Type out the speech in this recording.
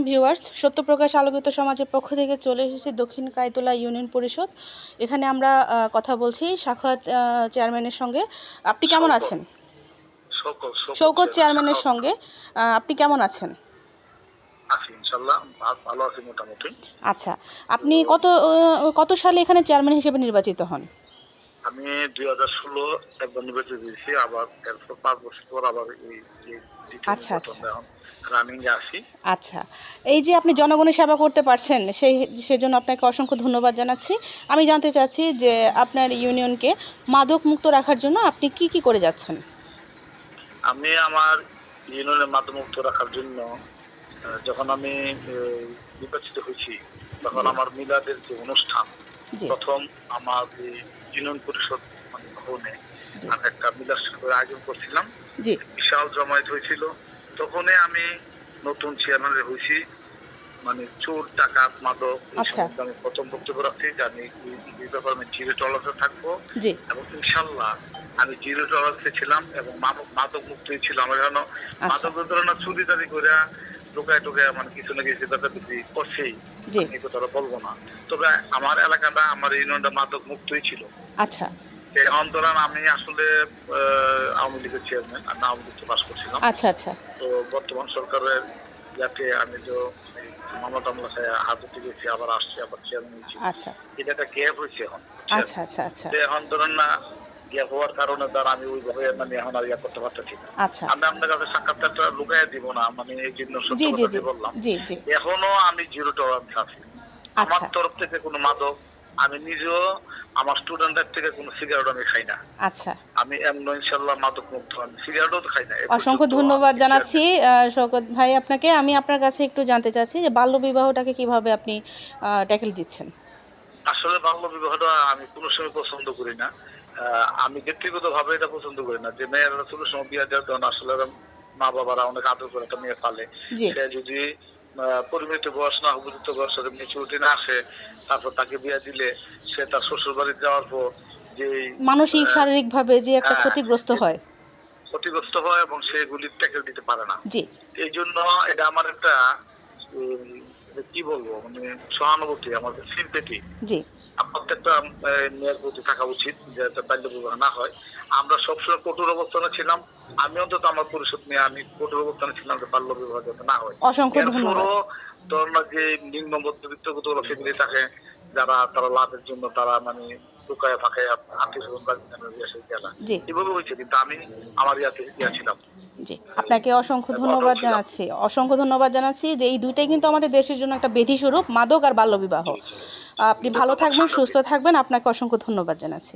Viewers, Satyaprakash আলোকিত সমাজের পক্ষ থেকে চলে এসেছি দক্ষিণ কাইতলা ইউনিয়ন পরিষদ। এখানে আমরা কথা বলছি সাখাওয়াত চেয়ারম্যানের সঙ্গে। আপনি কেমন আছেন? শওকত চেয়ারম্যানের সঙ্গে আপনি কেমন আছেন? ইনশাআল্লাহ ভালো আছি মোটামুটি। আচ্ছা, আপনি কত সালে এখানে চেয়ারম্যান হিসেবে নির্বাচিত হন? আমি 2016 একবার নির্বাচিত হয়েছি, আবার এরপর 5 বছর পর আবার এই আচ্ছা আচ্ছা রানিং এ আসি। আচ্ছা, এই যে আপনি জনগণের সেবা করতে পারছেন সেজন্য আপনাকে অসংখ্য ধন্যবাদ জানাচ্ছি। আমি জানতে চাচ্ছি যে আপনার ইউনিয়নকে মাদক মুক্ত রাখার জন্য আপনি কি করে যাচ্ছেন? আমি আমার ইউনিয়নের মাদক মুক্ত রাখার জন্য যখন আমি নির্বাচিত হয়েছি তখন আমার মিলাদের যে অনুষ্ঠান, প্রথম আমার ইউনিয়ন পরিষদ ভবনে আমি একটা মিলাদ সভার আয়োজন করছিলাম। বিশাল জমায়েত হয়েছিল। তখনই আমি নতুন চেয়ারম্যান হয়েছি। চোর ডাকাত মাদক আমি প্রথম বক্তব্য রাখছি যে আমি এই ব্যাপারে আমি জিরো টলারেন্সে থাকবো এবং ইনশাল্লাহ আমি জিরো টলারেন্সে ছিলাম এবং মাদক মুক্তই ছিল। আমার যেন মাদক ধরনের চুরিদারি করে টোকায় কিছু না কিছু ব্যাপার করছেই, এই কথাটা বলবো না। তবে আমার এলাকাটা, আমার ইউনিয়নটা মাদক মুক্তই ছিল। আচ্ছা, এই আন্দোলন আমি আসলে আওয়ামী লীগের চেয়ারম্যান, আমি আওয়ামী লীগকে পাস করছিলাম। আচ্ছা আচ্ছা, তো বর্তমান সরকারের যাতে আমি তো মামলা টামলা খায় হাতে গেছি, আবার আসছি, আবার চেয়ারম্যান হয়েছি। আচ্ছা, এটা একটা গ্যাপ হয়েছে এখন। আচ্ছা আচ্ছা আচ্ছা, এখন ধরেন না গ্যাপ হওয়ার কারণে দ্বারা আমি ওইভাবে এখন আর করতে পারতেছি না। আচ্ছা, আমি আপনার কাছে সাক্ষাৎকারটা লুকাইয়া দিব না, এই জন্য সত্য কথা বললাম। এখনো আমি জিরো টলারেন্স আছি। আমার তরফ থেকে কোনো মাদক, আমি নিজেও আমার স্টুডেন্টদের থেকে কোনো সিগারেট আমি খাই না। আচ্ছা, আমি এমন ইনশাআল্লাহ মাদক মুক্ত, আমি সিগারেটও খাই না। অসংখ্য ধন্যবাদ জানাচ্ছি শওকত ভাই আপনাকে। আমি আপনার কাছে একটু জানতে চাচ্ছি যে বাল্য বিবাহটাকে কিভাবে আপনি ট্যাকেল দিচ্ছেন? আসলে বাল্য বিবাহটা আমি কোনো সময় পছন্দ করি না। আমি ব্যক্তিগতভাবে এটা পছন্দ করি না যে মেয়েরা ছোট সময় বিয়ে দেওয়ার জন্য আসলে মা বাবারা অনেক আদর করে একটা মেয়ে পালে। সে যদি পরিমিত বয়স না, উপযুক্ত বয়স ম্যাচুরিটি না আসে, তারপর তাকে বিয়ে দিলে সে তার শ্বশুর বাড়ি যাওয়ার পর যে মানসিক শারীরিক ভাবে যে একটা ক্ষতিগ্রস্ত হয় এবং সেগুলি ট্যাকেল দিতে পারে না। এই জন্য এটা আমার একটা কি বলবো, সহানুভূতি, আমাদের সিম্পেথি প্রত্যেকটা মেয়ের প্রতি থাকা উচিত যে বাল্য বিবাহ না হয়। আমরা সবসময় কঠোর অবস্থানে ছিলাম। আমি অন্তত আমার পরিষদ নিয়ে আমি কঠোর অবস্থানে ছিলাম যে বাল্য বিবাহ যাতে না হয়। ধরুন যে নিম্ন মধ্যবিত্ত কতগুলো ফ্যামিলি থাকে যারা তারা লাভের জন্য তারা লুকায় ফাঁকায় আত্মীয় স্বজন এভাবে হয়েছে, কিন্তু আমি আমার ইয়া ছিলাম। জি, আপনাকে অসংখ্য ধন্যবাদ জানাচ্ছি যে এই দুইটাই কিন্তু আমাদের দেশের জন্য একটা বেধি স্বরূপ, মাদক আর বাল্যবিবাহ। আপনি ভালো থাকবেন, সুস্থ থাকবেন। আপনাকে অসংখ্য ধন্যবাদ জানাচ্ছি।